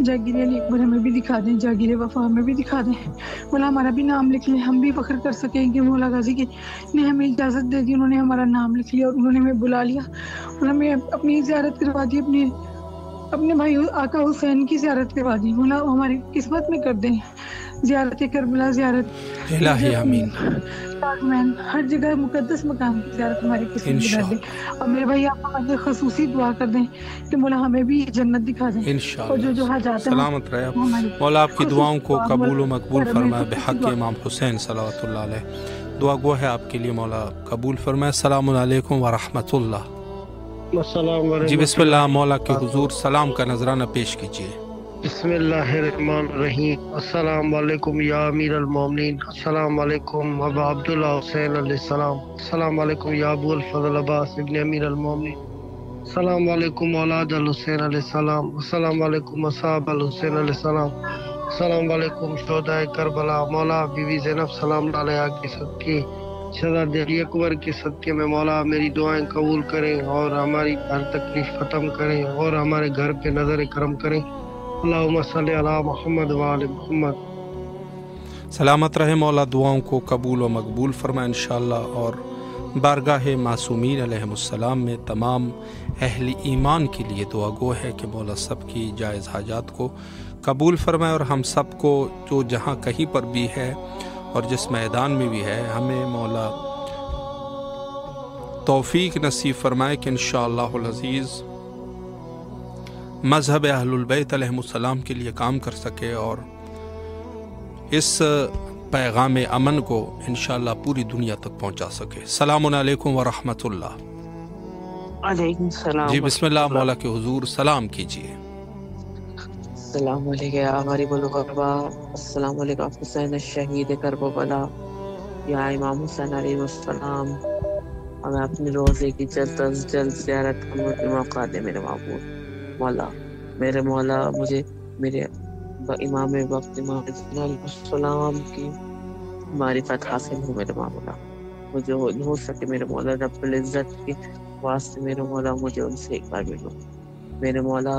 جاگیر علی اکبر ہمیں بھی دکھا دیں، جاگیر وفا ہمیں بھی دکھا دیں، مولا ہمارا بھی نام لکھ لیں، ہم بھی فخر کر سکیں کہ مولا غازی کی نے ہمیں اجازت دے دی، انہوں نے ہمارا نام لکھ لیا اور انہوں نے ہمیں بلا لیا اور ہمیں اپنی زیارت کروا دی، اپنے بھائی آقا حسین کی زیارت کروا دی۔ مولا ہماری قسمت میں کر دیں زیارت کربلا، زیارت الہی آمین، ہر جگہ مقدس مقام کی زیارت ہماری قسمت میں کر دیں، انشاءاللہ اور میرے بھائی آپ کو خصوصی دعا کر دیں کہ مولا ہمیں بھی جنت دکھا دیں، اور انشاءاللہ جو حاجات ہیں سلامت رہے وہ ہماری مولا، آپ کی دعاؤں کو خصوصی قبول و مقبول دعا فرمائے خصوصی بحق دعا۔ امام حسین صلوات اللہ علیہ۔ دعا گو ہے آپ کے لیے، مولا قبول فرمائے۔ السلام علیکم ورحمۃ اللہ۔ السلام علیکم جی بسم اللہ، مولا کے حضور سلام کا نذرانہ پیش کیجیے۔ بسم اللہ الرحمن الرحیم۔ السلام علیکم یا امیر المومنین، السلام علیکم ابا عبداللہ حسین علیہ السلام، السلام علیکم یا ابو الفضل عباس ابن امیر المومنین، السلام علیکم اولاد الحسین علیہ السلام، السلام علیکم اصحاب الحسین علیہ السلام، السلام علیکم شہداء کربلا۔ مولا بی بی زینب سلام علیہا کی صدقے، شہزادے علی اکبر کے صدقے میں مولا میری دعائیں قبول کریں اور ہماری ہر تکلیف ختم کریں اور ہمارے گھر پہ نظر کرم کریں۔ اللہم صلی علی محمد وآل محمد۔ سلامت رہے مولا، دعاؤں کو قبول و مقبول فرمائے انشاءاللہ، اور بارگاہ معصومین علیہم السلام میں تمام اہل ایمان کے لیے دعا گو ہے کہ مولا سب کی جائز حاجات کو قبول فرمائے، اور ہم سب کو جو جہاں کہیں پر بھی ہے اور جس میدان میں بھی ہے، ہمیں مولا توفیق نصیب فرمائے کہ انشاءاللہ العزیز مذہب اہل البیت علیہم السلام کے لیے کام کر سکے اور اس پیغام امن کو انشاءاللہ پوری دنیا تک پہنچا سکے۔ السلام علیکم ورحمۃ اللہ۔ علیکم السلام۔ جی بسم اللہ، مولا کے حضور سلام کیجیے۔ السلام علیکم یا غریب الغربا، السلام علیکم حسین الشہید کربلا، یا امام حسین علیہ السلام، ہمیں اپنے روزے کی جلد از جلد زیارت کرنے کا موقع دے میرے معبود مولا۔ میرے مولا مجھے میرے امام وقت امام حسین علیہ السلام کی معرفت حاصل ہو میرے مولا، مجھے ہو سکے میرے مولا رب العزت کے واسطے میرے مولا مجھے ان سے ایک بار ملو میرے مولا۔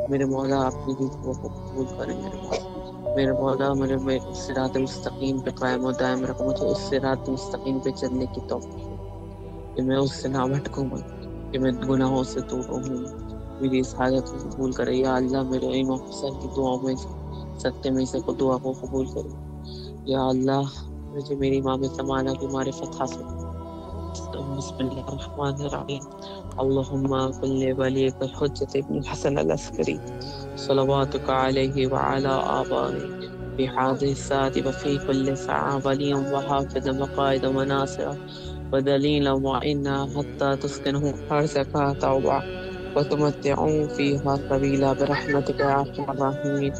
میرے مولا اپنی دعا کو قبول کرے میرے مولا، میرے صراط مستقیم پہ قائم و دائم رکھ، مجھے اس صراط مستقیم پہ چلنے کی توفیق کہ میں اس سے نہ بھٹکوں گا، کہ میں گناہوں سے دور رہوں، میری اس حالت کو قبول کرے یا اللہ۔ میرے امام حسین کی دعاؤں میں صدقے میں سے دعا کو قبول کرے یا اللہ، مجھے میری امام زمانہ کی معرفت حاصل۔ بسم اللہ الرحمن الرحیم۔ اللہم کل ولیک الحجۃ ابن حسن العسکری صلواتک علیہ وعلی آبائہ بحاضر الساعة وفی کل ساعة ولی وحافظ مقائد مناصر ودلیلا وعنا حتی تسکنہ ارضک طوعا وتمتعون فيها طويلا برحمتك يا ارحم الراحمين،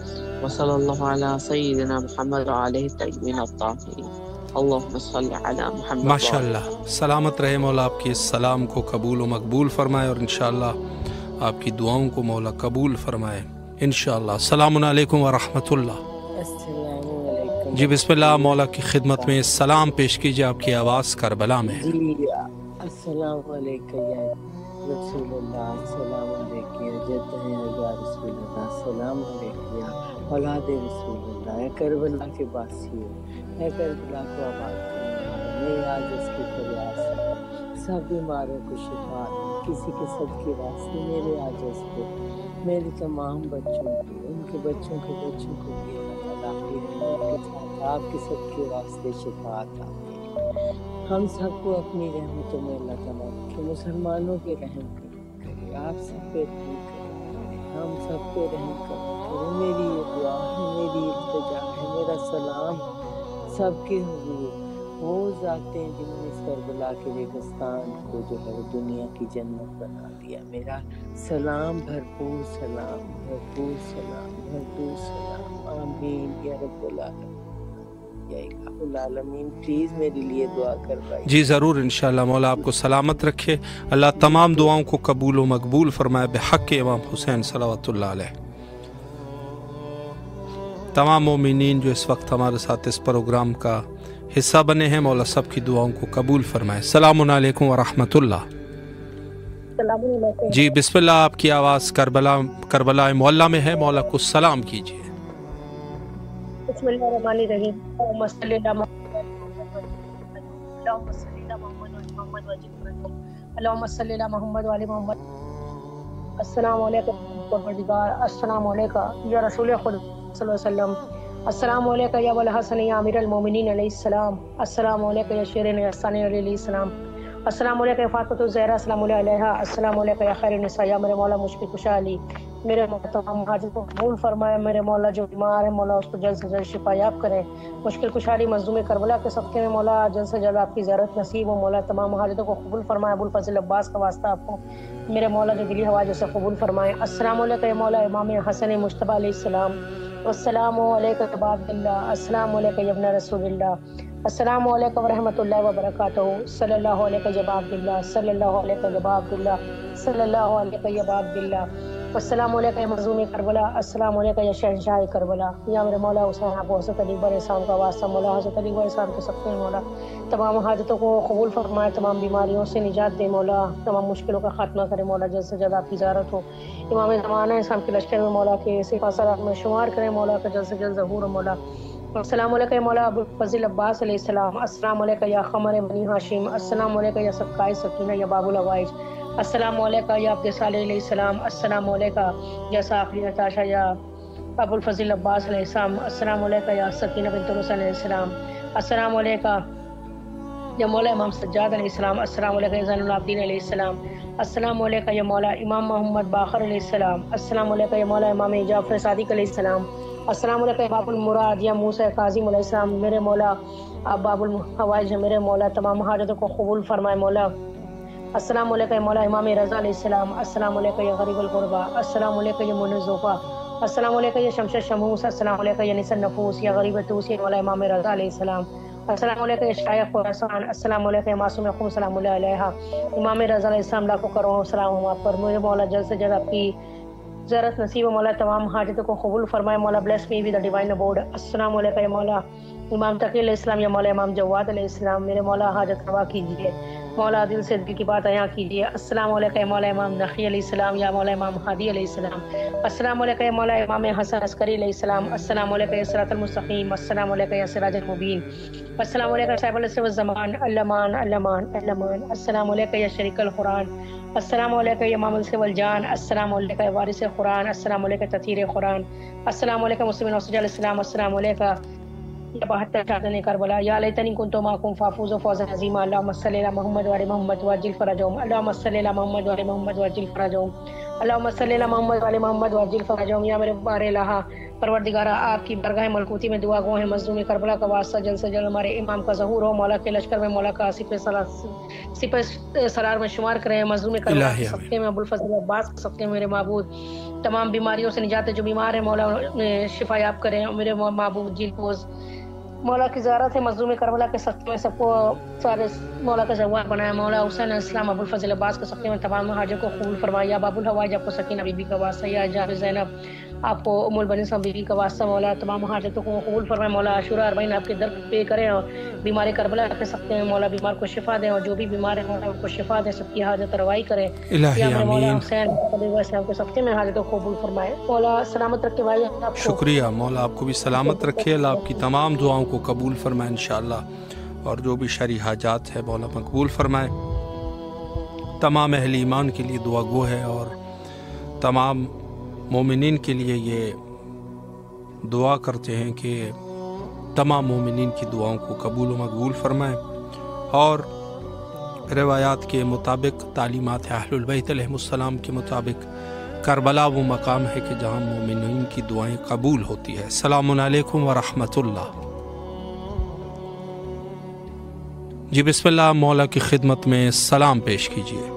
وصلى الله على سيدنا محمد وعلى الطيبين الطاهرين، اللهم صل على محمد۔ ماشاءاللہ، سلامت رہے مولا، آپ کے اس سلام کو قبول و مقبول فرمائے اور انشاءاللہ آپ کی دعاؤں کو مولا قبول فرمائے انشاءاللہ۔ السلام علیکم ورحمۃ اللہ۔ السلام علیکم۔ جی بسم اللہ، مولا کی خدمت میں سلام پیش کیجیے، آپ کی آواز کربلا میں ہے۔ جی السلام علیکم یا رسول اللہ، السلام علیکم یا جد ہیں یا رسول اللہ، السلام علیکم یا اولاد رسول اللہ، یا کربلا کے باسی ہو، یا کربلا کو آباد کرنے والا، میرے عاجز کی فریاد سے سب بیماروں کو شفا، کسی کے صدقے واسطے میرے عاجز کو، میرے تمام بچوں کو، ان کے بچوں کے بچوں کو بھی اللہ تعالیٰ کی رحمت کے ساتھ آپ کے صدقے واسطے شفا عطا کرے۔ ہم سب کو اپنی رحمتوں میں اللہ تعالیٰ رکھے، مسلمانوں پہ رحم کرے، آپ سب پہ رحم کرے، ہم سب پہ رحم کرے۔ میری یہ دعا ہے، میری التجا ہے، میرا سلام سب کے حضور وہ ذاتیں جنہوں نے اس کربلا کے ریگستان کو جو ہے دنیا کی جنت بنا دیا، میرا سلام بھرپور سلام، بھرپور سلام، بھرپور سلام، آمین یا رب العالمین یا الہ العالمین۔ پلیز میرے لیے دعا کروائیے۔ جی ضرور انشاءاللہ، مولا آپ کو سلامت رکھے، اللہ تمام دعاؤں کو قبول و مقبول فرمائے بحق امام حسین صلوات اللہ علیہ۔ تمام مومنین جو اس وقت ہمارے ساتھ اس پروگرام کا حصہ بنے ہیں، مولا سب کی دعاؤں کو قبول فرمائے۔ السلام علیکم ورحمۃ اللہ۔ السلام علیکم. جی بسم اللہ، آپ کی آواز کربلا معلیٰ میں ہے، مولا کو سلام کیجیے. بسم اللہ الرحمن الرحیم. اللہم صلی علی محمد وعلی محمد. السلام علیکم پروردگار، السلام علیکم یا رسول خدا صلی اللہ علیہ وسلم. السلام علیکم یا ابوالحسن یا امیر المومنین علیہ السلام. السلام علیکم یا شیرین احسانی علیہ السلام. السلام علیکم یا فاطمۃ الزہرا السلام علیہ. السلام علیکم یا خیر النساء. یا میرے مولا مشکل کشا علی، میرے مولا تمام حاجت کو قبول فرمائے. میرے مولا جو بیمار ہے مولا اس کو جلد سے جلد شفا یاب کرے. مشکل کشا علی مظلوم کربلا کے صدقے میں مولا جلد سے جلد آپ کی زیارت نصیب ہو. مولا تمام حاجتوں کو قبول فرمائے. ابوالفضل عباس کا واسطہ آپ کو میرے مولا جو دلی ہوا جسے قبول فرمائے. السلام علیکم یا مولا امام حسن مجتبیٰ علیہ السلام. السلام علیکم یا ابا عبداللہ. السلام علیکم یا ابن رسول اللہ. السلام علیکم ورحمۃ اللہ وبرکاتہ. صلی اللہ علیہ یا ابا عبداللہ. صلی اللہ علیہ یا ابا عبداللہ. صلی اللہ علیہ یا ابا عبداللہ. السلام علیکم یا مظلوم کربلا. السلام علیکم یا شہنشاہ کربلا. یا میرے مولا حسین آپ حضرت علی اکبر اسلام کا واسطہ مولا حضرت علی اکبر اسلام کے سب مولا تمام حاجتوں کو قبول فرمائے. تمام بیماریوں سے نجات دے مولا. تمام مشکلوں کا خاتمہ کرے مولا. جلد سے جلد آپ کی زیارت ہو. امام زمانہ اسلام کے لشکر میں مولا کے صفا سرات میں شمار کرے مولا کا جلد سے جلد ظہور ہو مولا. السلام علیکم یا مولا ابوالفضل عباس علیہ السلام. السلام علیکم یا قمر بنی ہاشم. السلام علیکم یا سقائے سکینہ یا باب العوائج. السلام علیکم یا عبد صالح علیہ السلام. السلام علیکم یا صافی نتاشا یا ابوالفضل عباس علیہ السلام. السلام علیکم یا سکینہ بنت حسین علیہ السلام. السلام علیکم یا مولا امام سجاد علیہ السلام. السلام علیکم یا زین العابدین علیہ السلام. السلام علیکم یا مولا امام محمد باقر علیہ السلام. السلام علیکم یا مولا امام جعفر صادق علیہ السلام. السلام علیکم یا باب المراد یا موسیٰ کاظم علیہ السلام. میرے مولا آپ باب الحوائج ہے. میرے مولا تمام حاجتوں کو قبول فرمائے مولا. السلام علیکم یا مولا امام رضا علیہ السلام. السلام علیکم یا غریب الغربا. السلام علیکم یا منع زوفا. السلام علیکم یا شمس شموس. السلام علیکم یا نس النفوس یا غریب توس یا مولا امام رضا علیہ السلام. السلام علیکم یا شایخ خراسان. السلام علیکم یا معصوم قوم سلام اللہ علیہ. امام رضا علیہ السلام لاکھوں کروڑوں سلام آپ پر. میرے مولا جلد سے جلد آپ کی زیارت نصیب مولا. تمام حاجتوں کو قبول فرمائے مولا. Bless me with the divine abode. السلام علیکم یا مولا امام تقی علیہ السلام یا مولا امام جواد علیہ السلام. میرے مولا حاجت روا کیجیے مولا. دل سے دل کی بات عیاں کیجیے. السلام علیکم یا مولا امام نقی علیہ السلام یا مولا امام ہادی علیہ السلام. السلام علیکم یا مولا امام حسن عسکری علیہ السلام. السلام علیکم یا صراط المستقیم. السلام علیکم یا سراج المبین. السلام علیکم صاحب العصر والزمان. الامان الامان الامان. السلام علیکم یا شریک القرآن. السلام علیکم یا امام السر والجان. السلام علیکم یا وارث قرآن. السلام علیکم تطہیر قرآن. السلام علیکم مسلم علیہ السلام. السلام علیکم یا 72 شاہدان کربلا. یا لیتنی کنت معکم فافوز فوزا عظیما. اللہم صلی علی محمد وعلی محمد وعجل فرجهم. اللہم صلی علی محمد وعلی محمد وعجل فرجهم. اللہم صلی علی محمد وعلی محمد وعجل فرجهم. یا میرے بار الہ پروردگارہ آپ کی برگاہ ملکوتی میں دعا گو ہے مظلوم کربلا کا واسطہ جلد سے جلد ہمارے امام کا ظہور ہو مولا کے لشکر میں مولا کا سپہ سرار میں شمار کرے. مظلوم کربلا کے صدقے میں ابوالفضل عباس کے صدقے میں میرے معبود تمام بیماریوں سے نجات جو بیمار ہیں مولا شفا یاب کریں. میرے معبود جیل پوز مولا کی زیارت ہے مظلوم کربلا کے صدقے میں سب کو سارے مولا کا زوار بنایا. مولا حسین اسلام ابوالفضل عباس کے صدقے میں تمام حاجت کو قبول فرمایا. یا باب الحوائج آپ کو سکینہ بی بی کا واسطہ. یا جاب زینب آپ کو ام البنین بی بی کا واسطہ مولا تمام حاجتوں کو قبول فرمائے. مولا عاشورہ اربعین آپ کے در پہ کریں اور بیمار کربلا کے صدقے میں مولا بیمار کو شفا دیں اور جو بھی بیمار ہے مولا ان کو شفا دیں. سب کی حاجت روائی کرے. یا مولا حسین اسلام کے صدقے میں حاجتوں کو قبول فرمائے. مولا سلامت رکھے بھائی آپ کو. شکریہ مولا. آپ کو بھی سلامت رکھے. اللہ آپ کی تمام دعاؤں کو قبول فرمائے انشاءاللہ. اور جو بھی شرعی حاجات ہے مولا مقبول فرمائے. تمام اہل ایمان کے لیے دعا گو ہے اور تمام مومنین کے لیے یہ دعا کرتے ہیں کہ تمام مومنین کی دعاؤں کو قبول و مقبول فرمائے. اور روایات کے مطابق تعلیمات اہل البیت علیہ السلام کے مطابق کربلا وہ مقام ہے کہ جہاں مومنین کی دعائیں قبول ہوتی ہے. السلام علیکم ورحمۃ اللہ. جی بسم اللہ مولا کی خدمت میں سلام پیش کیجیے.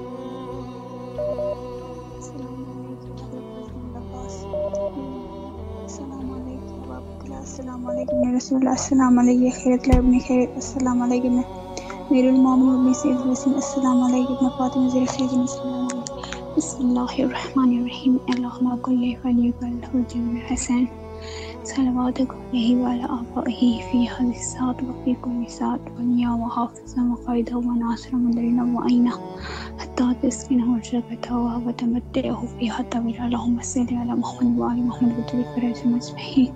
السلام علیکم خیرت ابن خیرت. السلام علیکم میر المومنین سید وسیم. السلام علیکم فاطمہ زہرا خیرین. السلام علیکم. بسم اللہ الرحمن الرحیم. اللہم کل ولی کل حسین. صلواتک علیہ وعلی آبائہ فی ہذہ الساعۃ وفی کل ساعۃ ولیا وحافظا وقائدا وناصرا ومدللا وعینا حتی تسکنہ رجبتہ وتمتعہ فیہا طویلا اللہم صل علی محمد وعلی محمد وجل فرجہم اجمعین۔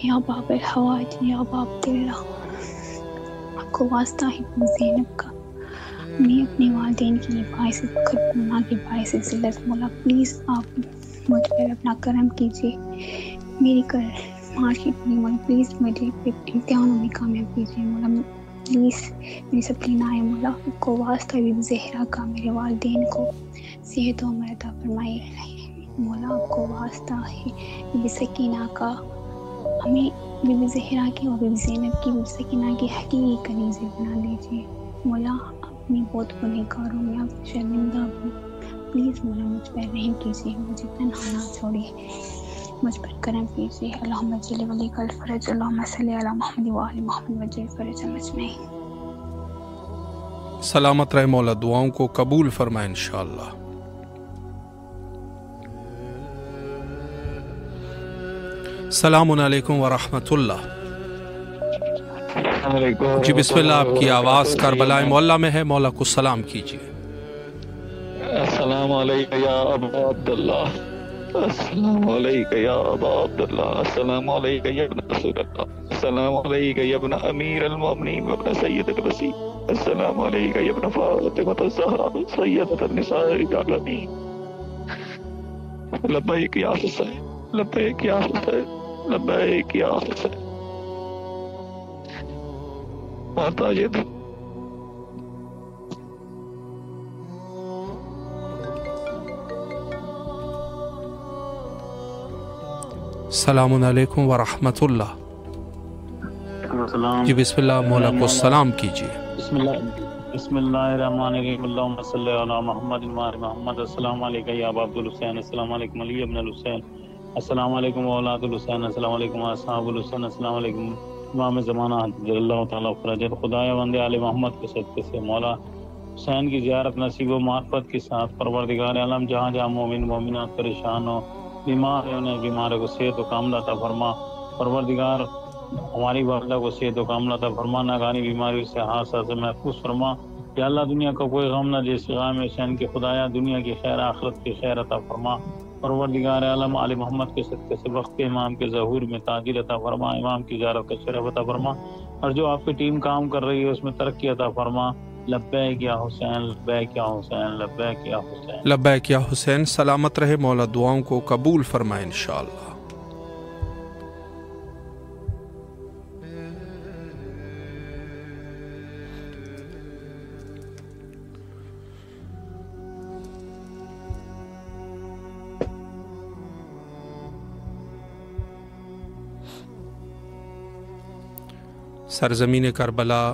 یا باب الحوائج یا باب دل، آپ کو واسطہ ہے زینب کا، میں اپنے والدین کے لیے باعث فخر ہونا کے باعث ذلت، مولا پلیز آپ مجھ پر اپنا کرم کیجیے، میری مارکیٹ میں مولا پلیز مجھے امتحانوں میں کامیاب کیجیے، مولا پلیز میری سپلین آئے، مولا آپ کو واسطہ بی بی زہرا کا، میرے والدین کو صحت و عمر عطا فرمائے، مولا آپ کو واسطہ ہے بی بی سکینہ کا، ہمیں بی بی زہرا کی اور بی بی زینب کی، بی بی سکینہ کی حقیقی کنیزیں بنا دیجیے، مولا اپنی بہت گنہگاروں میں آپ شرمندہ ہوں، پلیز مولا مجھ پر رحم کیجیے، مجھے تنہا نہ چھوڑیے، مجھ پر کرم کیجیے، اللہم جل ولی کل فرج، اللہم صلی علی محمد وآل محمد وجل فرج اجمعین۔ سلامت رہے مولا، دعاؤں کو قبول فرمائے انشاءاللہ۔ السلام علیکم ورحمۃ اللہ۔ جی بسم اللہ، آپ کی آواز کربلا معلیٰ میں ہے، مولا کو سلام کیجیے۔ السلام علیکم یا ابا عبداللہ، السلام علیکم یا ابا عبداللہ، السلام علیکم یا ابن رسول اللہ، السلام علیکم یا ابن امیر المومنین و ابن سید الوصی، السلام علیکم یا ابن فاطمۃ الزہرا سیدۃ النساء العالمین۔ لبیک یا حسین، لبیک یا حسین، لبیک یا حسین۔ ماتا یہ السلام علیکم ورحمۃ اللہ۔ جی بسم اللہ، مولا کو سلام کیجیے۔ بسم اللہ الرحمن الرحیم، اللہم صلی علی محمد وعلی محمد۔ السلام علیکم یا ابا عبد الحسین، السلام علیکم علی ابن الحسین، السلام علیکم اولاد الحسین، السلام علیکم اصحاب الحسین، السلام علیکم امام زمانہ جل اللہ تعالیٰ فرجت۔ خدایا بندے علی محمد کے صدقے سے مولا حسین کی زیارت نصیب و معرفت کے ساتھ پروردگار عالم جہاں جہاں مومن مومنات پریشان ہو، بیمار ہے، انہیں بیماروں کو صحت و کامل عطا فرما، پروردگار ہماری والدہ کو صحت و کامل عطا فرما، ناگہانی بیماری سے حادثہ سے محفوظ فرما، یا اللہ دنیا کا کوئی غم نہ جیسے غم حسین کے، خدایا دنیا کی خیر آخرت کی خیر عطا فرما، پروردگار عالم علی محمد کے صدقے سے وقت امام کے ظہور میں تاجر عطا فرما، امام کی زیارت کا شرف عطا فرما، اور جو آپ کی ٹیم کام کر رہی ہے اس میں ترقی عطا فرما۔ لبیک یا حسین، لبیک یا حسین، لبیک یا حسین، لبیک یا حسین۔ سلامت رہے مولا، دعاؤں کو قبول فرمائے انشاءاللہ۔ سرزمین کربلا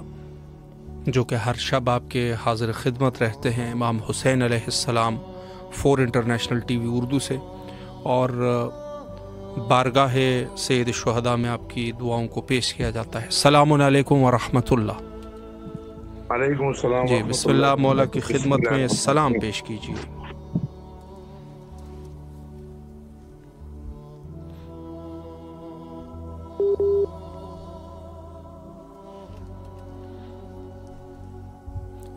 جو کہ ہر شب آپ کے حاضر خدمت رہتے ہیں، امام حسین علیہ السلام، 4 انٹرنیشنل ٹی وی اردو سے، اور بارگاہ سید الشہداء میں آپ کی دعاؤں کو پیش کیا جاتا ہے۔ السلام علیکم ورحمۃ اللہ۔ وعلیکم السلام۔ جی بسم اللہ، مولا کی خدمت میں سلام پیش کیجیے۔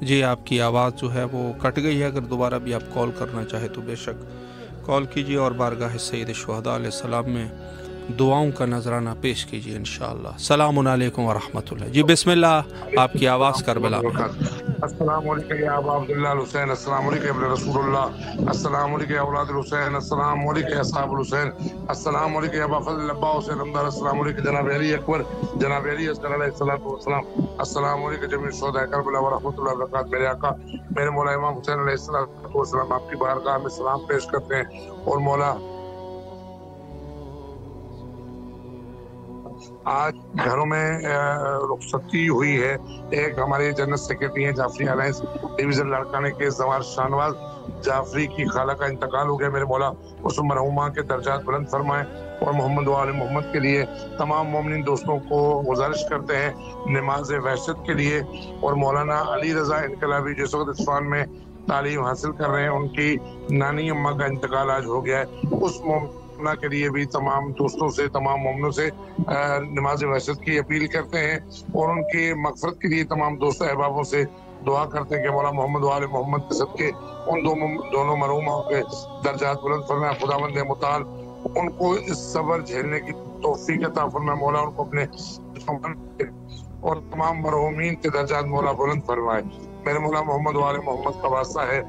جی آپ کی آواز جو ہے وہ کٹ گئی ہے، اگر دوبارہ بھی آپ کال کرنا چاہے تو بے شک کال کیجیے، اور بارگاہ سید الشہداء علیہ السلام میں دعاؤں کا نذرانہ پیش کیجیے انشاءاللہ۔ السلام علیکم ورحمۃ اللہ۔ جی بسم اللہ، آپ کی آواز کربلا میں۔ السلام علیکم یا ابا عبداللہ الحسین، السلام علیکم ابن رسول اللہ، السلام علیکم اولاد الحسین، السلام علیکم اصحاب الحسین، السلام علیکم ابا فضل ابا حسین امدار، السلام علیکم جناب علی اکبر، جناب علی اصغر علیہ السلام، السلام علیکم جمیع شہداء کربلا ورحمۃ اللہ وبرکاتہ۔ میرے آقا میرے مولا امام حسین علیہ السلام آپ کی بارگاہ میں سلام پیش کرتے ہیں، اور مولا آج گھروں میں رخصتی ہوئی ہے۔ ایک ہمارے جنرل سیکرٹری ہیں جعفری الائنس ڈویژن لاڑکانے کے زوار شاہنواز جعفری کی خالہ کا انتقال ہو گیا۔ میرے مولا اس مرحومہ کے درجات بلند فرمائیں، اور محمد و آل محمد کے لیے تمام مومنین دوستوں کو گزارش کرتے ہیں نماز وحشت کے لیے، اور مولانا علی رضا انقلابی جس وقت اصفہان میں تعلیم حاصل کر رہے ہیں، ان کی نانی اماں کا انتقال آج ہو گیا ہے، اس مومنہ کے لیے بھی تمام دوستوں سے، تمام مومنوں سے نماز وحشت کی اپیل کرتے ہیں، اور ان کی مغفرت کے لیے تمام دوست احبابوں سے دعا کرتے ہیں کہ مولا محمد و آل محمد کے صدقے ان دونوں مرحوموں کے درجات بلند فرمائے، خداوند متعال ان کو اس صبر جھیلنے کی توفیق عطا فرمائے، مولا ان کو اپنے اور تمام مرحومین کے درجات مولا بلند فرمائے۔ میرے مولا محمد و آل محمد کا واسطہ ہے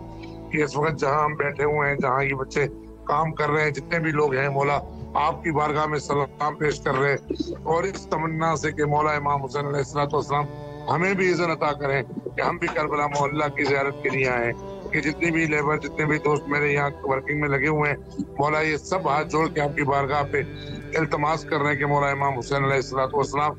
کہ اس وقت جہاں ہم بیٹھے ہوئے ہیں، جہاں یہ بچے کام کر رہے ہیں، جتنے بھی لوگ ہیں مولا آپ کی بارگاہ میں سلام پیش کر رہے ہیں، اور اس تمنا سے کہ مولا امام حسین علیہ السلام ہمیں بھی اذن عطا کریں کہ ہم بھی کربلا محلہ کی زیارت کے لیے آئیں، کہ جتنی بھی لیبر، جتنے بھی دوست میرے یہاں ورکنگ میں لگے ہوئے ہیں مولا، یہ سب ہاتھ جوڑ کے آپ کی بارگاہ پہ التماس کر رہے ہیں کہ مولا امام حسین علیہ السلام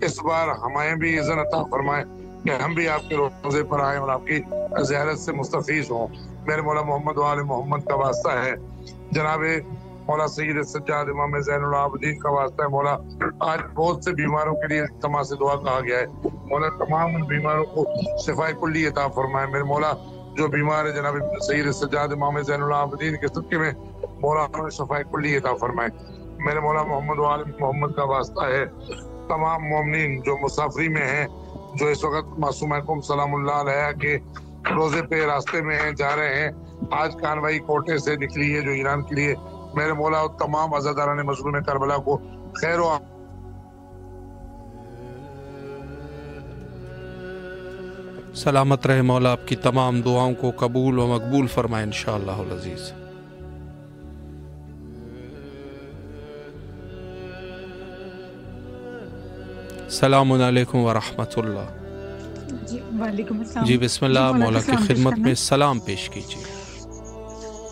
اس بار ہمیں بھی اذن عطا فرمائیں کہ ہم بھی آپ کے روزے پر آئیں اور آپ کی زیارت سے مستفیض ہوں۔ میرے مولا محمد و آل محمد کا واسطہ ہے، جناب مولا سید سجاد امام زین العابدین کا واسطہ ہے، مولا آج بہت سے بیماروں کے لیے اجتماع سے دعا کہا گیا ہے، مولا تمام ان بیماروں کو شفاء کلی عطا فرمائے۔ میرے مولا جو بیمار ہے جناب سید سجاد امام زین العابدین کے صدقے میں مولا انہیں شفاء کلی عطا فرمائے۔ میرے مولا محمد و آل محمد کا واسطہ ہے، تمام مومنین جو مسافری میں ہیں، جو اس وقت معصومہ قوم سلام اللہ علیہ کے روزے پہ راستے میں ہیں، جا رہے ہیں، آج کانوائی کوٹے سے نکلی ہے جو ایران کے لیے، میرے مولا تمام عزاداران مظلوم کربلا کو خیر و سلامت رہے مولا، آپ کی تمام دعاؤں کو قبول و مقبول فرمائے انشاءاللہ العزیز۔ السلام علیکم ورحمۃ اللہ۔ جی وعلیکم السلام۔ جی بسم اللہ، مولا کی خدمت میں سلام پیش کیجیے۔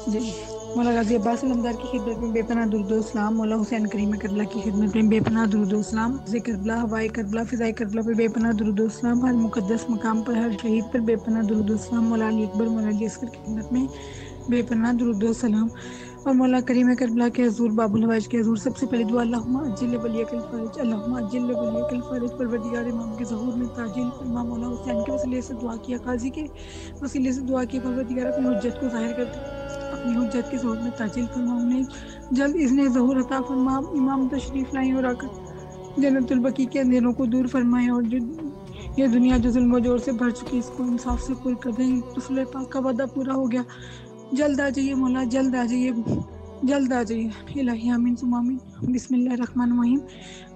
جی مولا غازی عباس علمدار کی خدمت میں بے پناہ درود و سلام، مولا حسین کریم کربلا کی خدمت میں بے پناہ درود و سلام، کربلا، ہوائے کربلا، فضائے کربلا پر بے پناہ درود و سلام، ہر مقدس مقام پر ہر شہید پر بے پناہ درود و سلام، مولا علی اکبر مولا علی اصغر کی خدمت میں بے پناہ درود و سلام، اور مولا کریم کربلا کے حضور باب الحوائج کے حضور سب سے پہلے دعا اللہم عجل ولیک الفرج، اللہم عجل ولیک الفرج، پروردگار امام کے ظہور میں تاجل فرما، مولا حسین کے وسیلے سے دعا کیا، قاضی کے وسیلے سے دعا کیا، پروردگار اپنی حجت کو ظاہر کرتے، اپنی حجت کے ظہور میں تاجل فرما، انہیں جلد اذن ظہور عطا فرما، امام تشریف لائیں اور آ کر جنت البقیع کے اندھیروں کو دور فرمائیں، اور جو یہ دنیا جو ظلم و جور سے بھر چکی اس کو انصاف سے پر کر دیں، رسول پاک کا وعدہ پورا ہو گیا، جلد آ جائیے مولا، جلد آ جائیے، جلد آ جائیے، الہی آمین ثم آمین۔ بسم اللہ الرحمن الرحیم،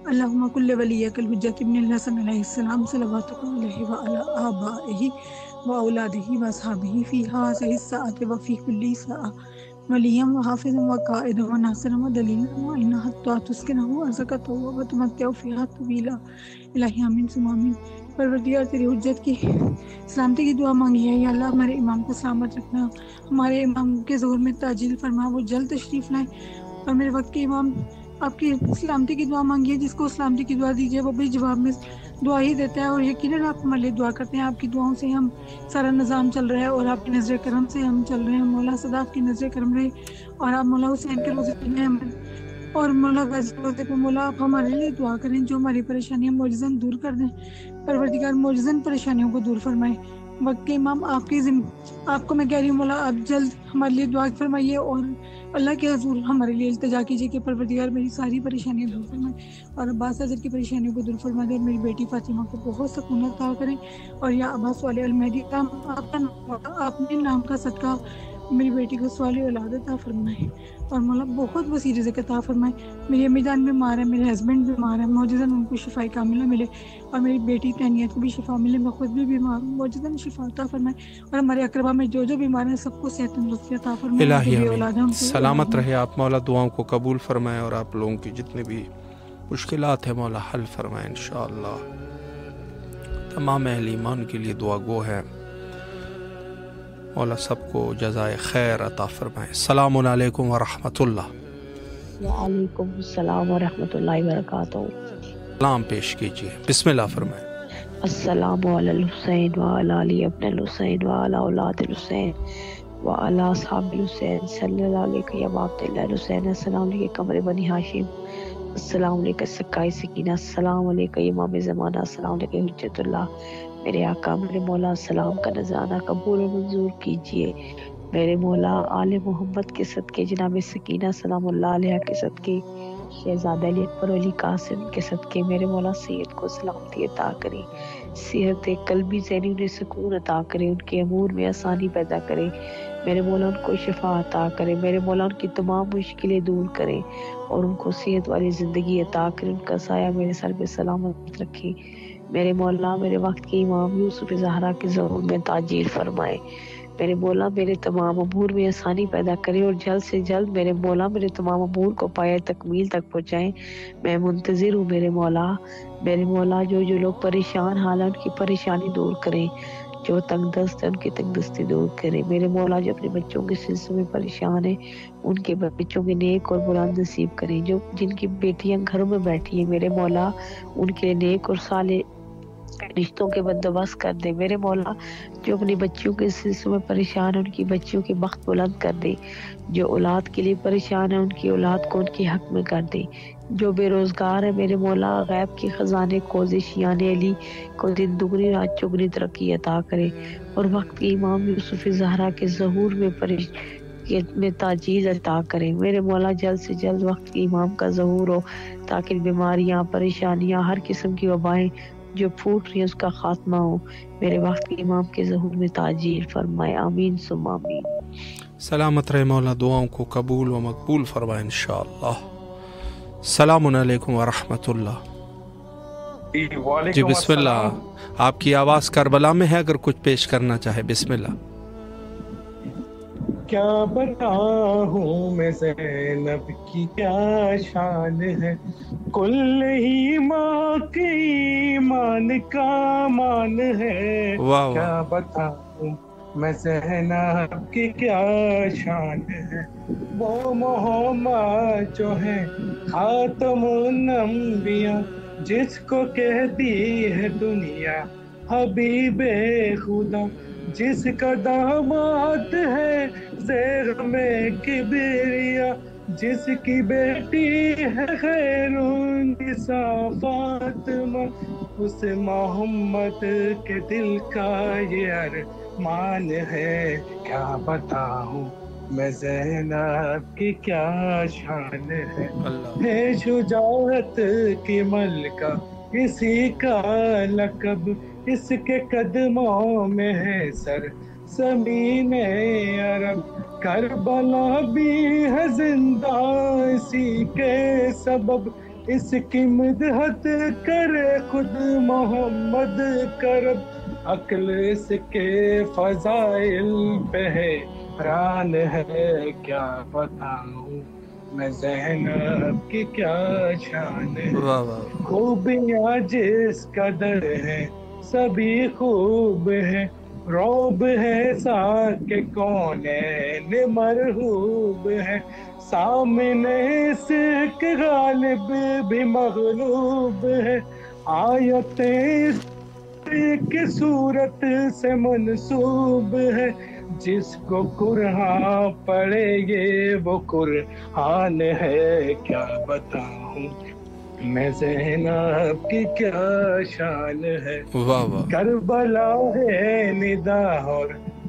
اللہم کل ولیک الحجۃ ابن الحسن علیہ السلام صلواتک علیہ وعلی آبائہ واولادہ واصحابہ فی ہذہ الساعۃ وفی کل ساعۃ ولیا وحافظا وقائدا وناصرا ودلیلا معینا حتی تسکنہ ارضک وتمتع فیہا طویلا، الہی آمین ثم آمین۔ پروردگار تیری حجت کی سلامتی کی دعا مانگی ہے، یا اللہ ہمارے امام کو سلامت رکھنا، ہمارے امام کے ظہور میں تعجیل فرما، وہ جلد تشریف لائیں، اور میرے وقت کے امام آپ کی سلامتی کی دعا مانگی ہے، جس کو سلامتی کی دعا دیجیے وہ بھی جواب میں دعا ہی دیتا ہے، اور یقیناً آپ ہمارے لیے دعا کرتے ہیں، آپ کی دعاؤں سے ہم سارا نظام چل رہا ہے، اور آپ کی نظر کرم سے ہم چل رہے ہیں، مولا صدا آپ کی نظر کرم رہے، اور آپ مولا حسین کے روزے پہ اور مولا غازی روزے پہ مولا آپ ہمارے لیے دعا کریں، جو ہماری پریشانیاں معجزن دور کر دیں، پروردگار معجزن پریشانیوں کو دور فرمائے، وقت کے امام آپ کی آپ کو میں کہہ رہی ہوں مولا آپ جلد ہمارے لیے دعا فرمائیے، اور اللہ کے حضور ہمارے لیے التجا کیجیے کہ پروردگار میری ساری پریشانیاں دور فرمائے، اور عباس حضرت کی پریشانیوں کو دور فرما دے، اور میری بیٹی فاطمہ کو بہت سکون عطا کریں، اور یا عباس والے المہدی اپنے نام کا صدقہ میری بیٹی کو سوالی اولاد عطا فرمائے، اور مولا بہت وسیع رزق عطا فرمائے، میری امی جان بیمار ہے، میرے ہسبینڈ بیمار ہے، معجزاً ان کو شفاء کاملہ ملے، اور میری بیٹی تہنیت کو بھی شفا ملے، میں خود بھی بیمار ہوں، معجزاً شفا عطا فرمائے، اور ہمارے اقربا میں جو جو بیمار ہیں سب کو صحت تندرستی عطا فرمائے، الہی آمین۔ سلامت رہے آپ مولا، دعاؤں کو قبول فرمائے، اور آپ لوگوں کی جتنے بھی مشکلات ہیں مولا حل فرمائے انشاءاللہ۔ تمام اہل ایمان کے لیے دعا گو ہے، مولا سب کو جزائے خیر عطا فرمائے۔ السلام علیکم ورحمۃ اللہ۔ وعلیکم السلام ورحمۃ اللہ وبرکاتہ۔ سلام پیش کیجیے، بسم اللہ فرمائے۔ السلام علی الحسین وعلی علی ابن الحسین وعلی اولاد الحسین وعلی اصحاب الحسین صلی اللہ علیہ یا عبداللہ الحسین، السلام علیکم قمر بنی ہاشم، السلام علیکم سکائی سکینہ، السلام علیکم امام زمانہ، السلام علیکم حجت اللہ، میرے آقا میرے مولا سلام کا نذرانہ قبول و منظور کیجئے۔ میرے مولا آل محمد کے صدقے، جناب سکینہ سلام اللہ علیہ کے صدقے، شہزادہ علی اکبر علی قاسم کے صدقے میرے مولا سید کو سلامتی عطا کرے، صحت قلبی ذہنی انہیں سکون عطا کرے، ان کے امور میں آسانی پیدا کرے، میرے مولا ان کو شفا عطا کرے، میرے مولا ان کی تمام مشکلیں دور کرے اور ان کو صحت والی زندگی عطا کرے، ان کا سایہ میرے سر پہ سلامت رکھے۔ میرے مولا میرے وقت کے امام یوسف زہرا کے ظہور میں تعجیل فرمائے، میرے مولا میرے تمام امور میں آسانی پیدا کرے اور جلد سے جلد میرے مولا میرے تمام امور کو پائے تکمیل تک پہنچائیں۔ میں منتظر ہوں میرے مولا جو لوگ پریشان حال ہیں ان کی پریشانی دور کریں، جو تنگ دست ہے ان کی تنگ دستی دور کریں، میرے مولا جو اپنے بچوں کے سلسلے میں پریشان ہیں ان کے بچوں کے نیک اور بلند نصیب کریں، جو جن کی بیٹیاں گھروں میں بیٹھی ہیں میرے مولا ان کے نیک اور صالح رشتوں کے بندوبست کر دے، میرے مولا جو اپنی بچیوں کے سلسلے میں پریشان ہیں ان کی بچیوں کے بخت بلند کر دے، جو اولاد کے لیے پریشان ہیں ان کی اولاد کو ان کے حق میں کر دے، جو بے روزگار ہے میرے مولا غیب کے خزانے کوزشیان علی کو دن دگنی رات چگنی ترقی عطا کرے اور وقت کے امام یوسف زہرا کے ظہور میں تاجیل عطا کرے، میرے مولا جلد سے جلد وقت کے امام کا ظہور ہو تاکہ بیماریاں پریشانیاں ہر قسم کی وبائیں جو پھوٹ رہی ہیں اس کا خاتمہ ہو، میرے وقت کے امام کے ظہور میں تعجیل فرمائے، آمین ثم آمین۔ سلامت رہے مولا، دعاؤں کو قبول و مقبول فرمائے انشاءاللہ۔ السلام علیکم ورحمۃ اللہ۔ جی بسم اللہ، آپ کی آواز کربلا میں ہے، اگر کچھ پیش کرنا چاہے بسم اللہ۔ کیا بتاؤں میں زینب کی کیا شان ہے، کل ہی ماں کی ایمان کا مان ہے، کیا بتاؤں میں زینب کی کیا شان ہے، وہ محمد جو ہے خاتم الانبیاء جس کو کہتی ہے دنیا حبیب خدا، جس کا داماد ہے زیر میں کبریا، جس کی بیٹی ہے خیر النساء فاطمہ، اس محمد کے دل کا یہ ارمان ہے، کیا بتاؤں میں زینب کی کیا شان ہے شجاعت کی ملکہ اسی کا لقب، اس کے قدموں میں ہے سر زمین عرب، کربلا بھی ہے زندہ اسی کے سبب، اس کی مدحت کرے خود محمد کرب، عقل اس کے فضائل پہ ہے حیران ہے، کیا بتاؤں میں زینب کی کیا شان ہے، خوبیاں جس قدر ہے سبھی خوب ہے، روب ہے ساکہ کونین مرحوب ہے، سامنے اس کے غالب بھی مغلوب ہے، آیتیں اس کی صورت سے منسوب ہے، جس کو قرآن پڑھے یہ وہ قرآن ہے، کیا بتاؤں میں زینب کی کیا شان ہے، کربلا ہے ندا اور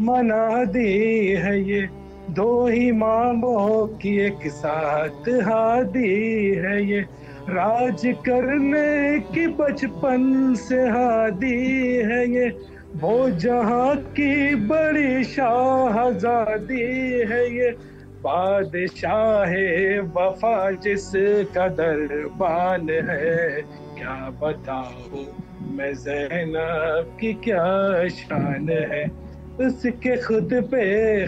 منادی ہے، یہ دو اماموں کی ایک ساتھ ہادی ہے، یہ راج کرنے کی بچپن سے ہادی ہے، یہ وہ جہاں کی بڑی شاہزادی ہے، یہ بادشاہ وفا جس کا دربان ہے، کیا بتاؤں میں زینب کی کیا شان ہے، اس کے خود پہ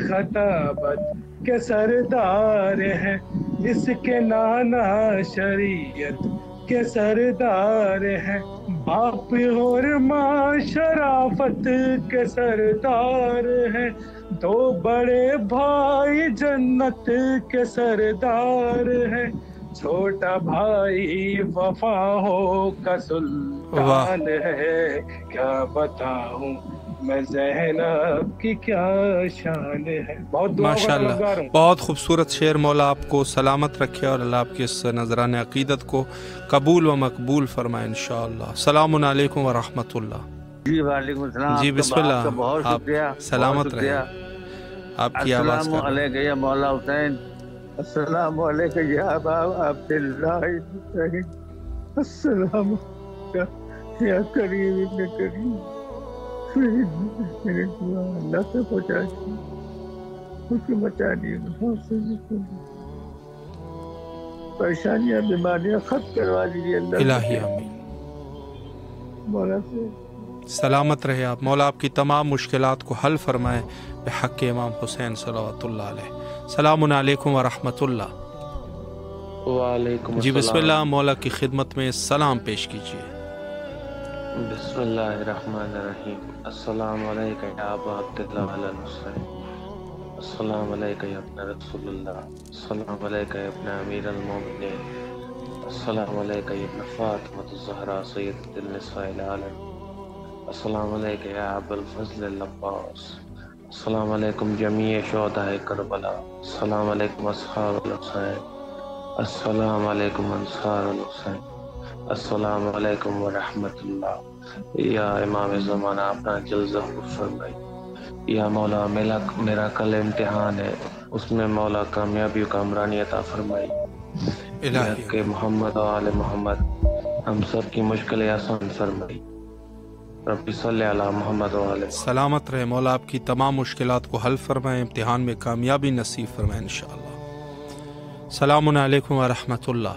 خطابت کے سردار ہیں، اس کے نانا شریعت کے سردار ہیں، باپ اور ماں شرافت کے سردار ہیں، دو بڑے بھائی جنت کے سردار ہیں، چھوٹا بھائی وفاؤں کا سلطان ہے، کیا بتاؤں میں زینب کی کیا شان ہے۔ ماشاءاللہ، بہت خوبصورت شعر، مولا آپ کو سلامت رکھے اور اللہ آپ کے اس نذران عقیدت کو قبول و مقبول فرمائے انشاءاللہ۔ السلام علیکم ورحمۃ اللہ۔ جی وعلیکم السلام. جی بسم اللہ. آپ کا بہت آپ شکریہ. سلامت رہے. آپ کی آواز السلام علیکم یا مولا حسین. السلام علیکم یا ابا عبداللہ حسین. السلام یا کریم ابن کریم. میرے دعا اللہ سے پہنچا دی، اس کو بچا دیا، پریشانیاں بیماریاں ختم کروا دیجیے اللہ. الہی آمین. مولا سے سلامت رہے آپ. مولا آپ کی تمام مشکلات کو حل فرمائے بحق امام حسین صلوات اللہ علیہ. السلام علیکم ورحمۃ اللہ. وعلیکم جی بسم اللہ. مولا کی خدمت میں سلام پیش کیجیے. بسم اللہ الرحمن الرحیم. السلام علیکم یا ابا عبداللہ الحسین. السلام علیکم یا ابن رسول اللہ. السلام علیکم یا ابن امیر المومنین. السلام علیکم یا ابن فاطمۃ الزہرا سیدۃ النساء العالم. السلام علیکم یا ابو الفضل العباس. السلام علیکم جمیع شہداء کربلا. السلام علیکم اصحاب الحسین. السلام علیکم انصار الحسین. السلام علیکم ورحمۃ اللہ. یا امام زمانہ اپنا جل ظہور فرمائی. یا مولا میرا کل امتحان ہے، اس میں مولا کامیابی و کامرانی عطا فرمائی. کہ محمد و آل محمد ہم سب کی مشکلیں آسان فرمائی. ربی صلی علی محمد و آل. سلامت رہے. مولا آپ کی تمام مشکلات کو حل فرمائے، امتحان میں کامیابی نصیب فرمائے انشاءاللہ. السلام علیکم ورحمۃ اللہ.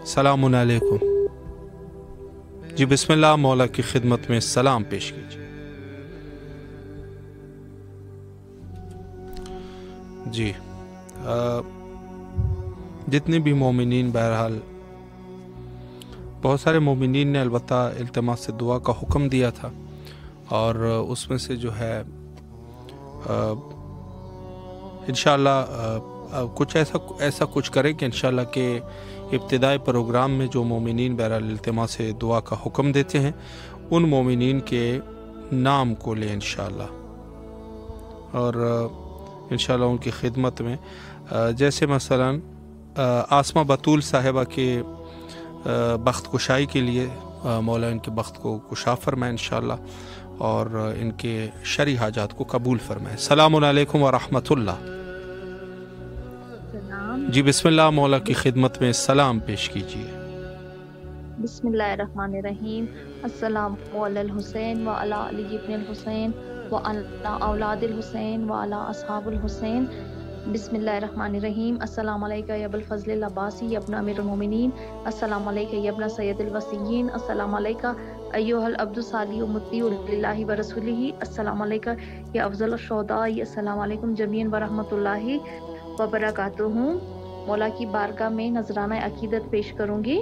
السلام علیکم. جی بسم اللہ. مولا کی خدمت میں سلام پیش کیجیے. جی جتنے بھی مومنین، بہرحال بہت سارے مومنین نے البتہ التماس سے دعا کا حکم دیا تھا، اور اس میں سے جو ہے انشاءاللہ کچھ ایسا کچھ کریں کہ انشاءاللہ کہ ابتدائی پروگرام میں جو مومنین بہرحال التماس سے دعا کا حکم دیتے ہیں ان مومنین کے نام کو لیں انشاءاللہ، اور انشاءاللہ ان کی خدمت میں جیسے مثلا آسمہ بطول صاحبہ کے بخت کشائی کے لیے مولا ان کے بخت کو کشا فرمائے انشاءاللہ، اور ان کے شرعی حاجات کو قبول فرمائے. السلام علیکم ورحمۃ اللہ. جی بسم اللہ. مولا کی خدمت میں سلام پیش کیجیے. بسم اللہ الرحمن الرحیم. السلام علی الحسین و علی علی ابن الحسین و علی اولاد الحسین و علی اصحاب الحسین. بسم اللہ الرحمن الرحیم. السلام علیکم یا ابو الفضل العباسی یا ابن امیر المومنین. السلام علیکم یا ابن سید الوصیین. السلام علیکم ایھا العبد الصالح مطیع للہ و رسولہ. السلام علیکم یا افضل الشہداء. السلام علیکم جمیعا ورحمۃ اللہ وبرکاتہ. مولا کی بارگاہ میں نذرانہ عقیدت پیش کروں گی.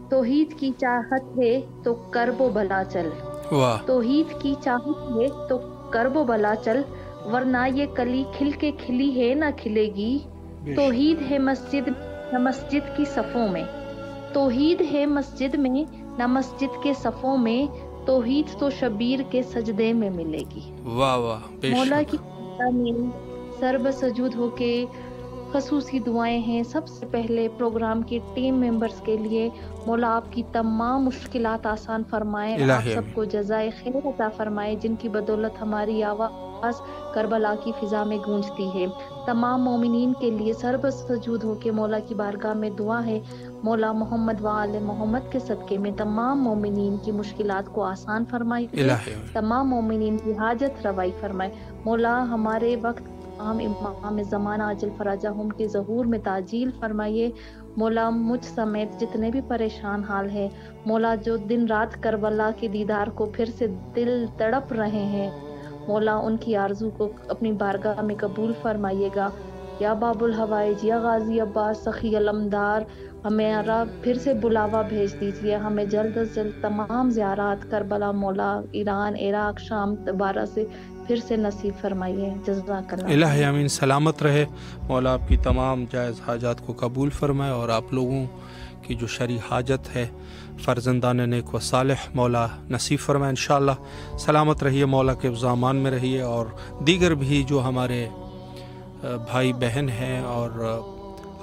توحید کی چاہت ہے تو کرب و بلا چل. توحید کی چاہت ہے تو کرب و بلا چل، ورنہ یہ کلی کھل کے کھلی ہے نہ کھلے گی. توحید ہے مسجد نہ مسجد کی صفوں میں، توحید ہے مسجد میں نہ مسجد کے صفوں میں، توحید تو شبیر کے سجدے میں ملے گی. واہ واہ. مولا کی سر بسجود ہو کے خصوصی دعائیں ہیں. سب سے پہلے پروگرام کے ٹیم ممبرز کے لیے مولا آپ کی تمام مشکلات آسان فرمائے، آپ سب کو جزائے خیر عطا فرمائے، جن کی بدولت ہماری آواز کربلا کی فضا میں گونجتی ہے. تمام مومنین کے لیے سر بسجود ہو کے مولا کی بارگاہ میں دعا ہے. مولا محمد و آل محمد کے صدقے میں تمام مومنین کی مشکلات کو آسان فرمائے، تمام مومنین کی حاجت روائی فرمائے. مولا ہمارے وقت عام امام زمانہ اجل فراجہم کے ظہور میں تعجیل فرمائیے. مولا مجھ سمیت جتنے بھی پریشان حال ہیں، مولا جو دن رات کربلا کے دیدار کو پھر سے دل تڑپ رہے ہیں، مولا ان کی آرزو کو اپنی بارگاہ میں قبول فرمائیے گا. یا باب الحوائج یا غازی عباس سخی علمدار، ہمارا پھر سے بلاوا بھیج دیجیے. ہمیں جلد از جلد تمام زیارات کربلا، مولا ایران، عراق، شام دوبارہ سے پھر سے نصیب فرمائیے. جزاک اللہ. الہی آمین. سلامت رہے. مولا آپ کی تمام جائز حاجات کو قبول فرمائے، اور آپ لوگوں کی جو شرعی حاجت ہے فرزندان نیک و صالح مولا نصیب فرمائے انشاءاللہ. سلامت رہیے. مولا کے ضامان میں رہیے. اور دیگر بھی جو ہمارے بھائی بہن ہیں اور